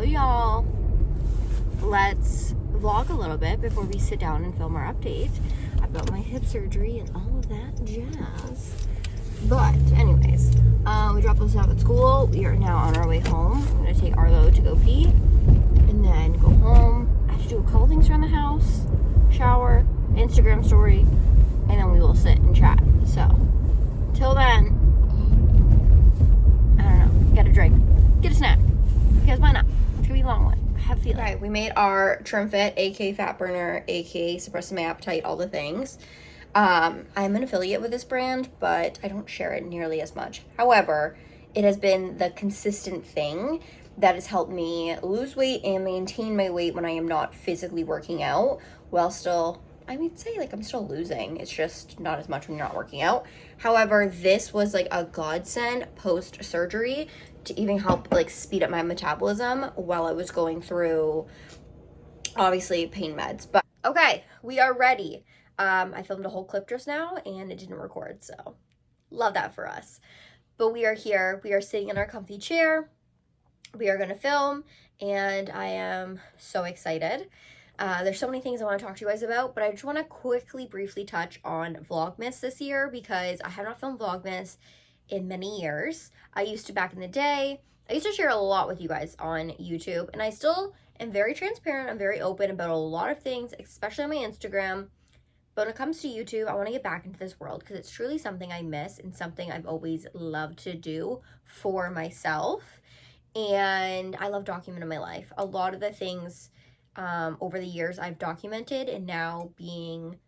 y'all, let's vlog a little bit before we sit down and film our update about my hip surgery and all of that jazz. But anyways, we dropped us off at school. We are now on our way home. I'm gonna take Arlo to go pee and then go home. I have to do a couple things around the house, shower, Instagram story, and then we will sit and chat. So till then, I don't know, get a drink, get a snack, because why not? It's gonna be a long one. I have a feeling. Okay, we made our trim fit, aka fat burner, aka suppressing my appetite, all the things. I'm an affiliate with this brand, but I don't share it nearly as much. However, it has been the consistent thing that has helped me lose weight and maintain my weight when I am not physically working out, while still, I would say, like, I'm still losing. It's just not as much when you're not working out. However, this was like a godsend post-surgery to even help like speed up my metabolism while I was going through, obviously, pain meds. But okay, we are ready. I filmed a whole clip just now and it didn't record, so love that for us. But we are here. We are sitting in our comfy chair. We are going to film and I am so excited. There's so many things I want to talk to you guys about, but I just want to quickly, briefly touch on Vlogmas this year because I have not filmed Vlogmas in many years. I used to back in the day. I used to share a lot with you guys on YouTube, and I still am very transparent. I'm very open about a lot of things, especially on my Instagram. But when it comes to YouTube, I want to get back into this world because it's truly something I miss and something I've always loved to do for myself. And I love documenting my life. A lot of the things over the years I've documented, and now being,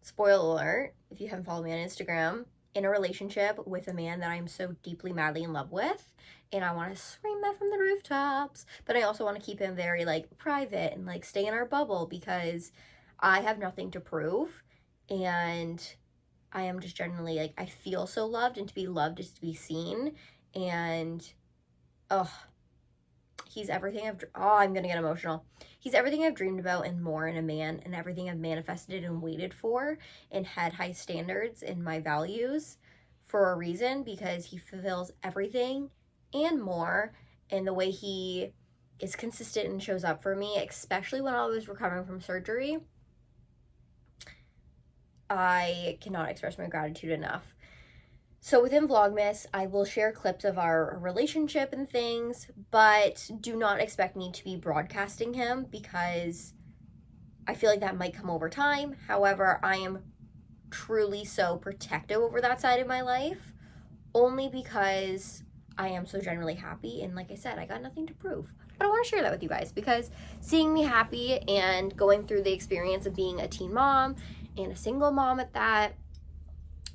spoiler alert, if you haven't followed me on Instagram, in a relationship with a man that I'm so deeply, madly in love with. And I want to scream that from the rooftops. But I also want to keep him very, like, private and, like, stay in our bubble because I have nothing to prove, and I am just generally, like, I feel so loved, and to be loved is to be seen, and, he's everything I'm gonna get emotional. He's everything I've dreamed about and more in a man, and everything I've manifested and waited for, and had high standards in my values for a reason, because he fulfills everything and more, and the way he is consistent and shows up for me, especially when I was recovering from surgery. I cannot express my gratitude enough. So within Vlogmas, I will share clips of our relationship and things, but do not expect me to be broadcasting him because I feel like that might come over time. However, I am truly so protective over that side of my life, only because I am so genuinely happy. And like I said, I got nothing to prove. But I want to share that with you guys because seeing me happy and going through the experience of being a teen mom and a single mom at that,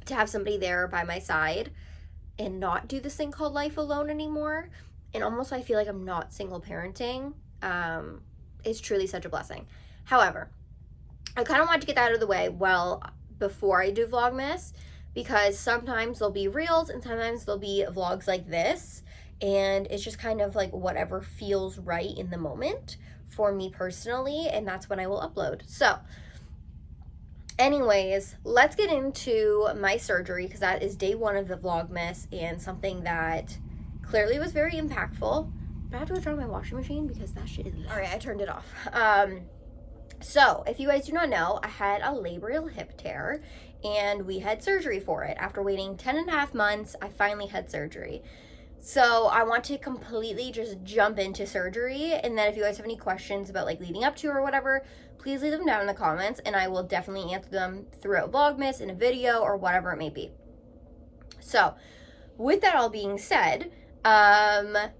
to have somebody there by my side and not do this thing called life alone anymore, and almost I feel like I'm not single parenting, is truly such a blessing. However, I kind of want to get that out of the way before I do Vlogmas, because sometimes there'll be reels and sometimes there'll be vlogs like this, and it's just kind of like whatever feels right in the moment for me personally, and that's when I will upload. So anyways, let's get into my surgery because that is day one of the Vlogmas and something that clearly was very impactful. But I have to turn on my washing machine because that shit is loud. All right, I turned it off. So if you guys do not know, I had a labral hip tear and we had surgery for it. After waiting 10.5 months, I finally had surgery. So I want to completely just jump into surgery, and then if you guys have any questions about like leading up to or whatever, please leave them down in the comments and I will definitely answer them throughout Vlogmas, in a video, or whatever it may be. So with that all being said, I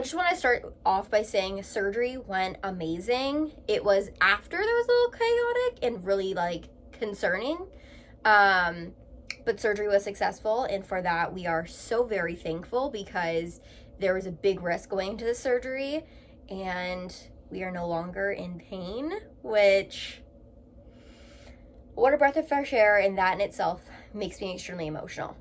just want to start off by saying surgery went amazing. It was after that was a little chaotic and really like concerning. But surgery was successful, and for that we are so very thankful because there was a big risk going into the surgery and we are no longer in pain, which, what a breath of fresh air, and that in itself makes me extremely emotional.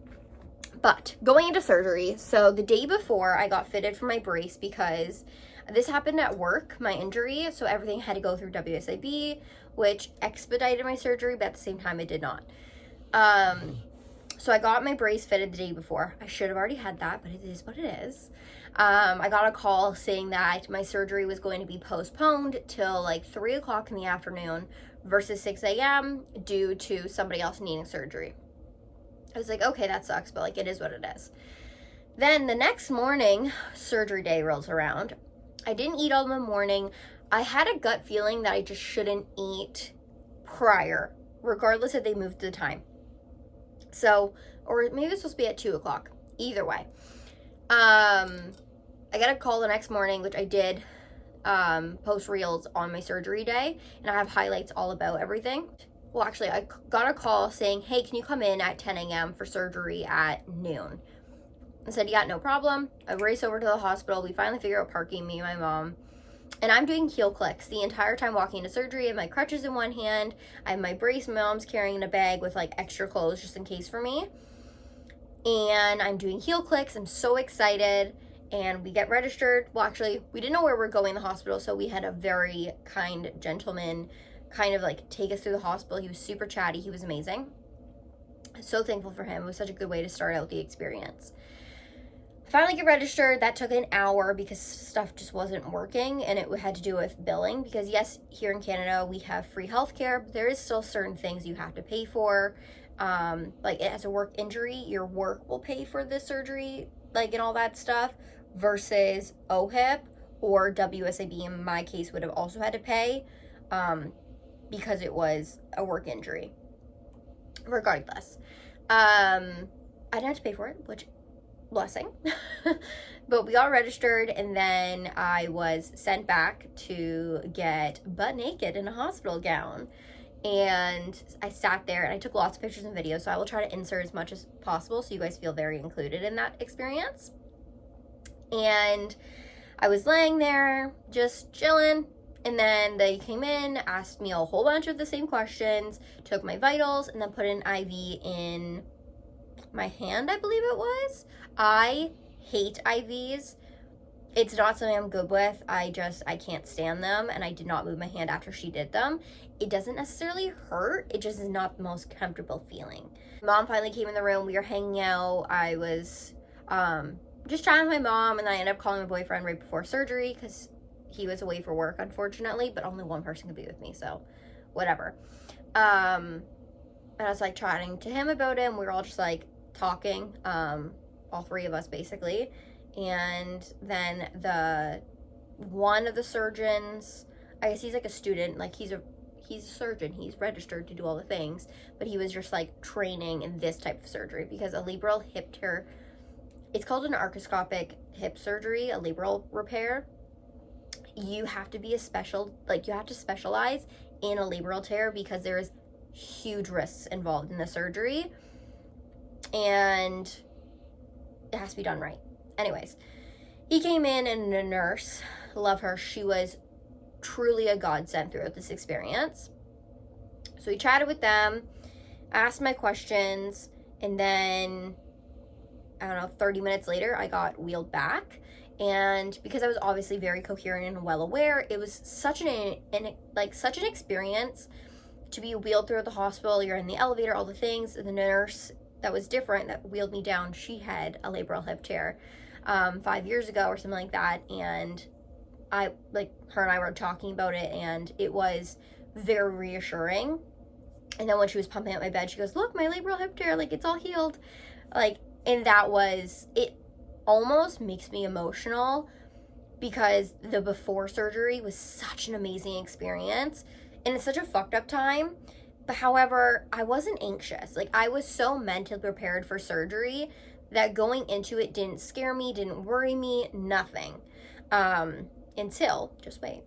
But going into surgery, so the day before I got fitted for my brace because this happened at work, my injury, so everything had to go through WSIB, which expedited my surgery, but at the same time it did not. So I got my brace fitted the day before. I should have already had that, but it is what it is. I got a call saying that my surgery was going to be postponed till like 3 o'clock in the afternoon versus 6 a.m. due to somebody else needing surgery. I was like, okay, that sucks, but like it is what it is. Then the next morning, surgery day rolls around. I didn't eat all in the morning. I had a gut feeling that I just shouldn't eat prior, regardless if they moved the time. So, or maybe it's supposed to be at 2 o'clock. Either way. I got a call the next morning, which I did post reels on my surgery day, and I have highlights all about everything. Well, actually, I got a call saying, hey, can you come in at 10 a.m. for surgery at noon? I said, yeah, no problem. I race over to the hospital. We finally figure out parking, me and my mom. And I'm doing heel clicks the entire time walking into surgery. I have my crutches in one hand. I have my brace. My mom's carrying a bag with like extra clothes just in case for me. And I'm doing heel clicks. I'm so excited. And we get registered. Well, actually, we didn't know where we're going in the hospital, so we had a very kind gentleman kind of like take us through the hospital. He was super chatty. He was amazing. So thankful for him. It was such a good way to start out the experience. Finally get registered. That took an hour because stuff just wasn't working, and it had to do with billing, because yes, here in Canada we have free healthcare, but there is still certain things you have to pay for. Like as a work injury, your work will pay for the surgery, like and all that stuff, versus OHIP or WSIB in my case would have also had to pay because it was a work injury. Regardless, I didn't have to pay for it, which blessing. But we got registered, and then I was sent back to get butt naked in a hospital gown, and I sat there and I took lots of pictures and videos, so I will try to insert as much as possible so you guys feel very included in that experience. And I was laying there just chilling, and then they came in, asked me a whole bunch of the same questions, took my vitals, and then put an IV in my hand, I believe it was. I hate IVs. It's not something I'm good with. I can't stand them, and I did not move my hand after she did them. It doesn't necessarily hurt. It just is not the most comfortable feeling. Mom finally came in the room. We were hanging out. I was just chatting with my mom, and I ended up calling my boyfriend right before surgery because he was away for work, unfortunately, but only one person could be with me, so whatever. And I was like chatting to him about it, and we were all just like talking, all three of us basically. And then one of the surgeons, I guess he's like a student, like he's a surgeon, he's registered to do all the things, but he was just like training in this type of surgery because a labral hip tear, it's called an arthroscopic hip surgery, a labral repair. You have to be you have to specialize in a labral tear because there is huge risks involved in the surgery, and it has to be done right. Anyways, he came in, and a nurse, love her, she was truly a godsend throughout this experience. So we chatted with them, asked my questions, and then, I don't know, 30 minutes later, I got wheeled back. And because I was obviously very coherent and well aware, it was such an experience to be wheeled through the hospital. You're in the elevator, all the things. And the nurse that was different that wheeled me down, she had a labral hip tear 5 years ago or something like that. And her and I were talking about it, and it was very reassuring. And then when she was pumping out my bed, she goes, look, my labral hip tear, like, it's all healed. And that was, it almost makes me emotional because the before surgery was such an amazing experience. And it's such a fucked up time. But however, I wasn't anxious. I was so mentally prepared for surgery that going into it didn't scare me, didn't worry me, nothing. Until, just wait.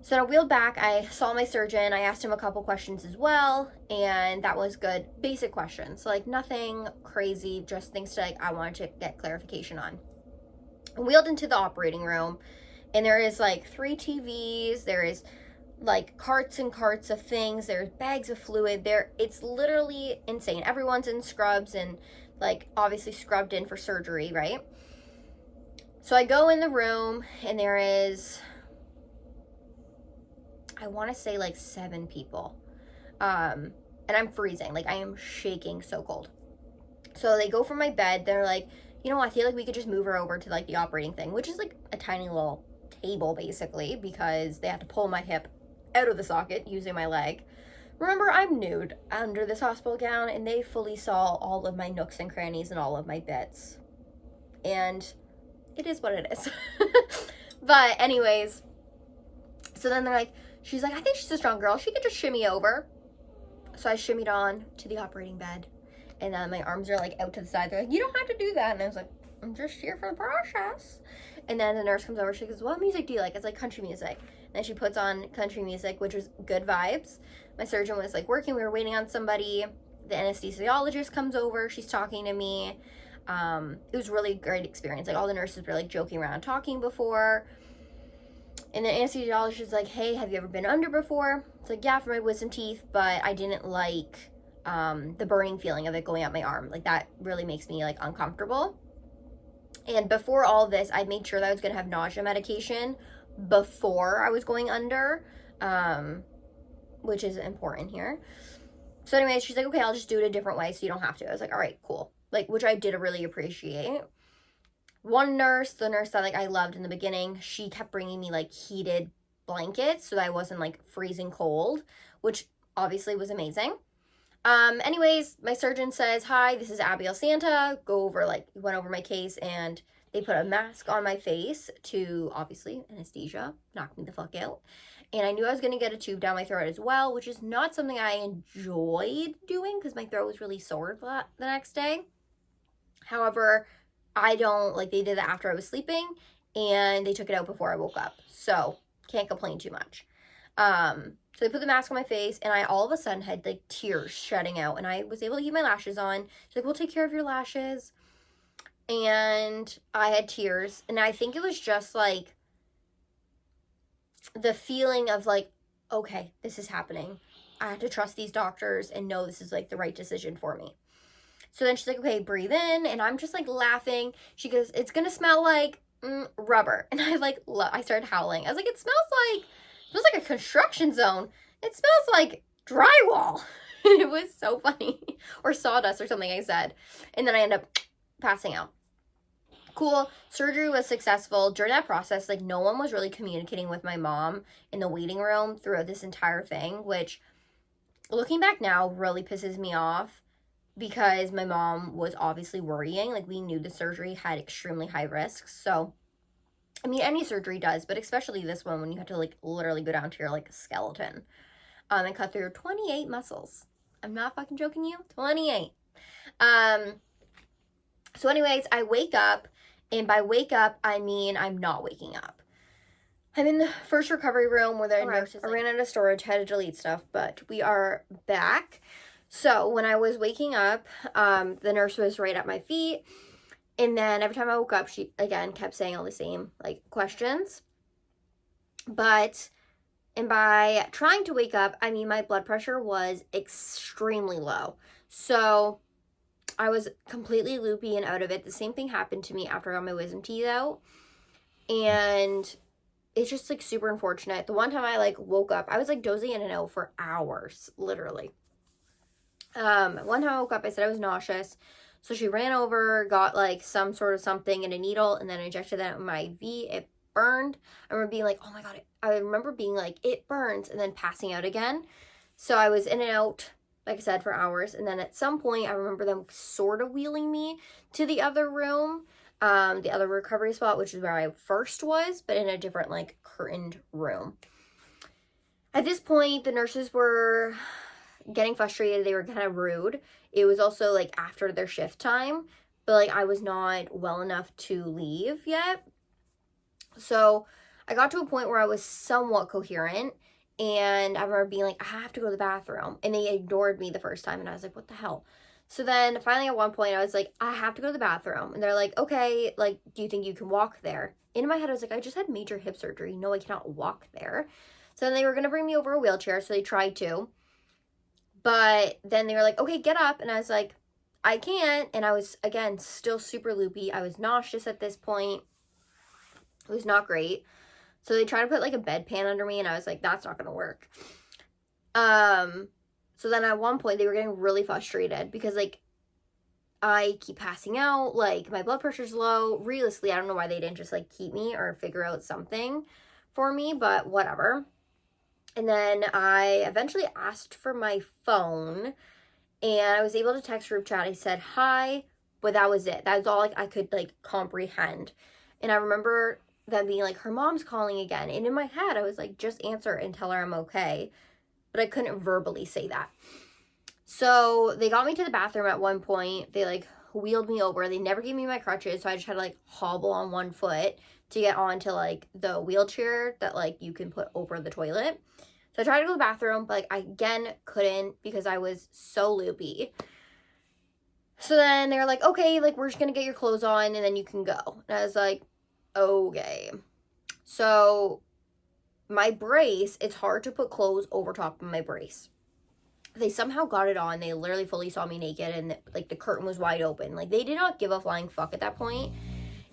So I wheeled back, I saw my surgeon, I asked him a couple questions as well, and that was good. Basic questions, so nothing crazy, just things I wanted to get clarification on. I wheeled into the operating room, and there is 3 TVs, there is carts and carts of things, there's bags of fluid there. It's literally insane. Everyone's in scrubs and obviously scrubbed in for surgery, right? So I go in the room, and there is, I want to say 7 people. And I'm freezing. I am shaking so cold. So they go from my bed. They're like, you know, I feel like we could just move her over to like the operating thing, which is like a tiny little table basically, because they had to pull my hip out of the socket using my leg. Remember, I'm nude under this hospital gown, and they fully saw all of my nooks and crannies and all of my bits. And it is what it is. But anyways, so then they're like, she's like, I think she's a strong girl. She could just shimmy over. So I shimmied on to the operating bed. And then my arms are like out to the side. They're like, you don't have to do that. And I was like, I'm just here for the process. And then the nurse comes over. She goes, what music do you like? It's like country music. And then she puts on country music, which was good vibes. My surgeon was like working. We were waiting on somebody. The anesthesiologist comes over. She's talking to me. It was really great experience. Like all the nurses were like joking around, talking before. And the anesthesiologist is like, hey, have you ever been under before? It's like, yeah, for my wisdom teeth, but I didn't like the burning feeling of it going up my arm. Like that really makes me like uncomfortable. And before all this, I made sure that I was going to have nausea medication before I was going under, which is important here. So anyways, she's like, okay, I'll just do it a different way so you don't have to. I was like, all right, cool. Like, which I did really appreciate. One nurse, the nurse that like I loved in the beginning, she kept bringing me like heated blankets so that I wasn't like freezing cold, which obviously was amazing. Anyways, my surgeon says, hi, this is Abigail Santa. Went over my case, and they put a mask on my face to, obviously, anesthesia, knock me the fuck out. And I knew I was going to get a tube down my throat as well, which is not something I enjoyed doing because my throat was really sore the next day. However, they did that after I was sleeping, and they took it out before I woke up. So, can't complain too much. So they put the mask on my face, and I all of a sudden had like tears shedding out, and I was able to keep my lashes on. She's like, we'll take care of your lashes. And I had tears, and I think it was just like the feeling of like, okay, this is happening. I have to trust these doctors and know this is like the right decision for me. So then she's like, okay, breathe in, and I'm just like laughing. She goes, it's gonna smell like rubber. And I started howling. I was like, it smells like a construction zone. It smells like drywall. It was so funny. Or sawdust or something, I said. And then I end up passing out. Cool. Surgery was successful. During that process, like no one was really communicating with my mom in the waiting room throughout this entire thing, which looking back now really pisses me off because my mom was obviously worrying. Like we knew the surgery had extremely high risks. So I mean, any surgery does, but especially this one when you have to like literally go down to your like skeleton and cut through 28 muscles. I'm not fucking joking you. 28. So anyways, I wake up, and by wake up, I mean I'm not waking up. I'm in the first recovery room where the nurses. I ran out of storage, had to delete stuff, but we are back. So when I was waking up, the nurse was right at my feet. And then every time I woke up, she, again, kept saying all the same, like, questions. And by trying to wake up, I mean, my blood pressure was extremely low. So I was completely loopy and out of it. The same thing happened to me after I got my wisdom teeth out. And it's just, like, super unfortunate. The one time I, like, woke up, I was, like, dozing in and out for hours, literally. One time I woke up, I said I was nauseous. So she ran over, got like some sort of something in a needle, and then injected that in my IV. It burned. I remember being like, oh my God. I remember being like, it burns, and then passing out again. So I was in and out, like I said, for hours. And then at some point, I remember them sort of wheeling me to the other room, the other recovery spot, which is where I first was, but in a different like curtained room. At this point, the nurses were getting frustrated. They were kind of rude. It was also like after their shift time, but like I was not well enough to leave yet. So I got to a point where I was somewhat coherent, and I remember being like, I have to go to the bathroom, and they ignored me the first time, and I was like, what the hell? So then finally at one point I was like, I have to go to the bathroom, and they're like, okay, like, do you think you can walk there? In my head I was like, I just had major hip surgery. No, I cannot walk there. So then they were gonna bring me over a wheelchair, so they tried to. But then they were like, okay, get up. And I was like, I can't. And I was, again, still super loopy. I was nauseous at this point. It was not great. So they tried to put like a bedpan under me, and I was like, that's not going to work. So then at one point they were getting really frustrated because like I keep passing out, like my blood pressure's low. Realistically, I don't know why they didn't just like keep me or figure out something for me, but whatever. And then I eventually asked for my phone, and I was able to text group chat. I said hi, but that was it. That was all like I could like comprehend. And I remember them being like, her mom's calling again. And in my head, I was like, just answer and tell her I'm okay. But I couldn't verbally say that. So they got me to the bathroom at one point. They like wheeled me over. They never gave me my crutches, so I just had to like hobble on one foot to get onto like the wheelchair that like you can put over the toilet. So I tried to go to the bathroom, but like I again couldn't because I was so loopy. So then they were like, okay, like we're just gonna get your clothes on and then you can go. And I was like, okay. So my brace, it's hard to put clothes over top of my brace. They somehow got it on. They literally fully saw me naked, and like the curtain was wide open. Like they did not give a flying fuck at that point.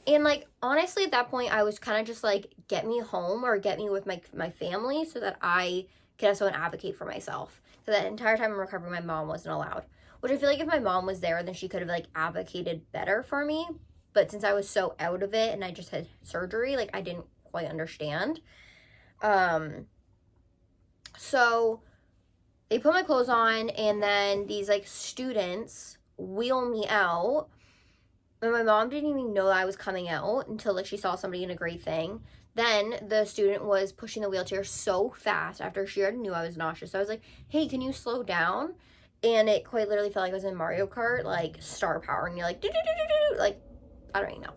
And like honestly at that point I was kind of just like, get me home or get me with my family so that I can have someone advocate for myself. So that entire time I'm recovering, my mom wasn't allowed. Which I feel like if my mom was there, then she could have like advocated better for me. But since I was so out of it and I just had surgery, like I didn't quite understand. So they put my clothes on, and then these like students wheel me out. And my mom didn't even know I was coming out until like she saw somebody in a gray thing. Then the student was pushing the wheelchair so fast after she already knew I was nauseous. So I was like, hey, can you slow down? And it quite literally felt like I was in Mario Kart, like star power, and you're like, do, like, I don't even know.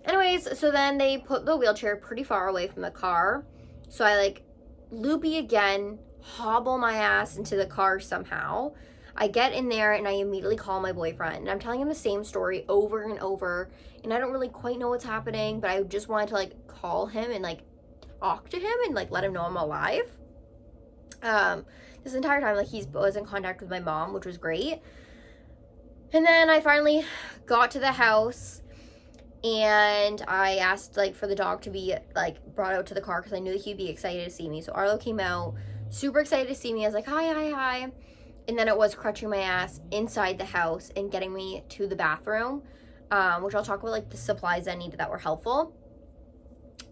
Anyways, so then they put the wheelchair pretty far away from the car. So I like loopy again, hobble my ass into the car somehow. I get in there and I immediately call my boyfriend, and I'm telling him the same story over and over, and I don't really quite know what's happening, but I just wanted to like call him and like talk to him and like let him know I'm alive. This entire time like he was in contact with my mom, which was great. And then I finally got to the house, and I asked like for the dog to be like brought out to the car because I knew that he'd be excited to see me. So Arlo came out, super excited to see me. I was like, hi. And then it was crutching my ass inside the house and getting me to the bathroom, which I'll talk about like the supplies I needed that were helpful.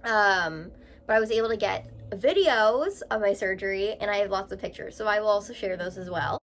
But I was able to get videos of my surgery, and I have lots of pictures, so I will also share those as well.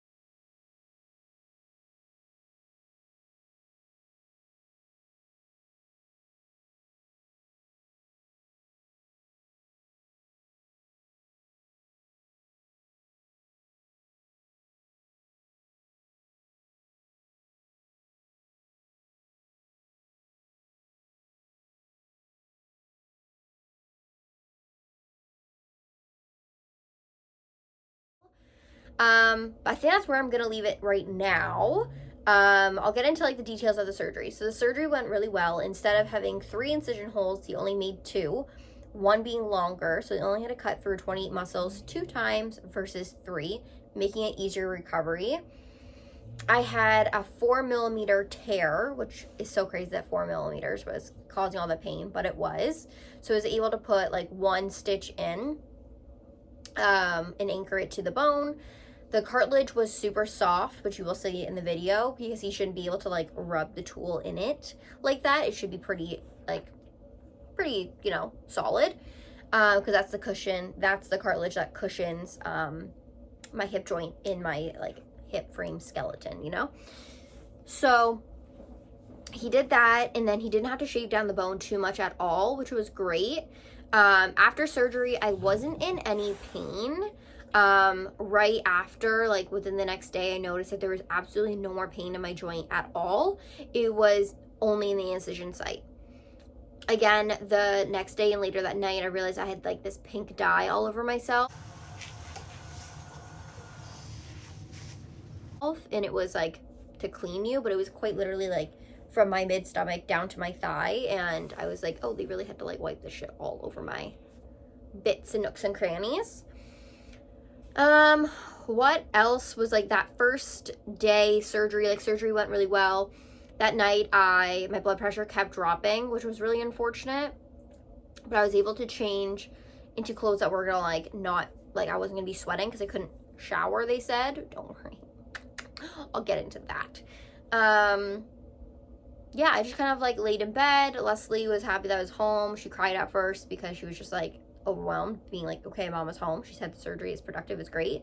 I think that's where I'm gonna leave it right now. I'll get into like the details of the surgery. So the surgery went really well. Instead of having 3 incision holes, he only made 2, one being longer. So he only had to cut through 28 muscles 2 times versus 3, making it easier recovery. I had a 4mm tear, which is so crazy that 4mm was causing all the pain, but it was. So I was able to put like 1 stitch in, and anchor it to the bone. The cartilage was super soft, which you will see in the video, because you shouldn't be able to like rub the tool in it like that. It should be pretty, you know, solid, because that's the cushion, that's the cartilage that cushions my hip joint in my like hip frame skeleton, you know. So he did that, and then he didn't have to shave down the bone too much at all, which was great. After surgery, I wasn't in any pain. Right after, like within the next day, I noticed that there was absolutely no more pain in my joint at all. It was only in the incision site. Again, the next day and later that night, I realized I had like this pink dye all over myself. And it was like to clean you, but it was quite literally like from my mid stomach down to my thigh, and I was like, oh, they really had to like wipe this shit all over my bits and nooks and crannies. What else was like that first day surgery? Like surgery went really well. That night my blood pressure kept dropping, which was really unfortunate, but I was able to change into clothes that were gonna like not like I wasn't gonna be sweating because I couldn't shower, they said. Don't worry, I'll get into that. Yeah, I just kind of like laid in bed. Leslie was happy that I was home. She cried at first because she was just like overwhelmed, being like, okay, mom was home. She said the surgery is productive, it's great.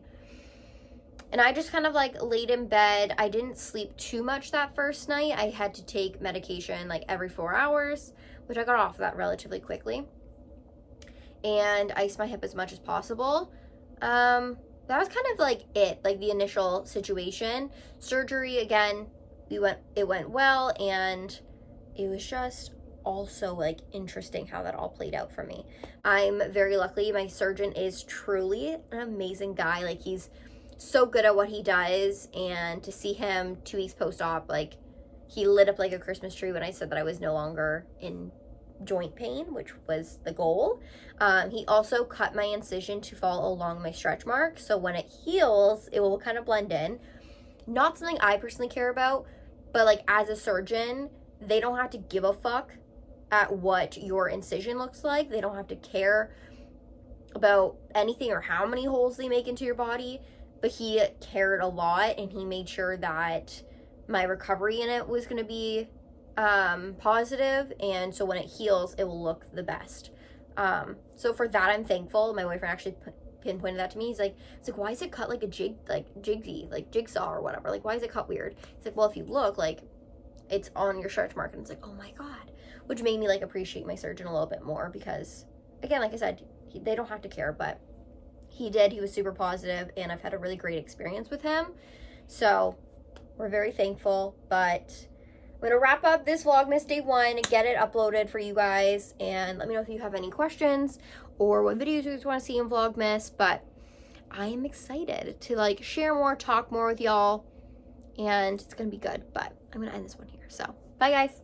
And I just kind of like laid in bed. I didn't sleep too much that first night. I had to take medication like every 4 hours, which I got off of that relatively quickly. And iced my hip as much as possible. That was kind of like it, like the initial situation. Surgery, again, it went well, and it was just also like interesting how that all played out for me. I'm very lucky. My surgeon is truly an amazing guy. Like, he's so good at what he does, and to see him 2 weeks post-op, like, he lit up like a Christmas tree when I said that I was no longer in joint pain, which was the goal. He also cut my incision to fall along my stretch mark, so when it heals, it will kind of blend in. Not something I personally care about, but like as a surgeon, they don't have to give a fuck at what your incision looks like. They don't have to care about anything or how many holes they make into your body, but he cared a lot, and he made sure that my recovery in it was going to be positive, and so when it heals, it will look the best. So for that, I'm thankful. My boyfriend actually pinpointed that to me. He's like, why is it cut like a jigsaw or whatever? Like, why is it cut weird? He's like, well, if you look, like, it's on your stretch mark. And it's like, oh my God, which made me like appreciate my surgeon a little bit more, because again, like I said, they don't have to care, but he did. He was super positive, and I've had a really great experience with him. So we're very thankful. But I'm going to wrap up this Vlogmas day 1 and get it uploaded for you guys. And let me know if you have any questions or what videos you guys want to see in Vlogmas. But I am excited to like share more, talk more with y'all. And it's going to be good. But I'm going to end this one here. So bye, guys.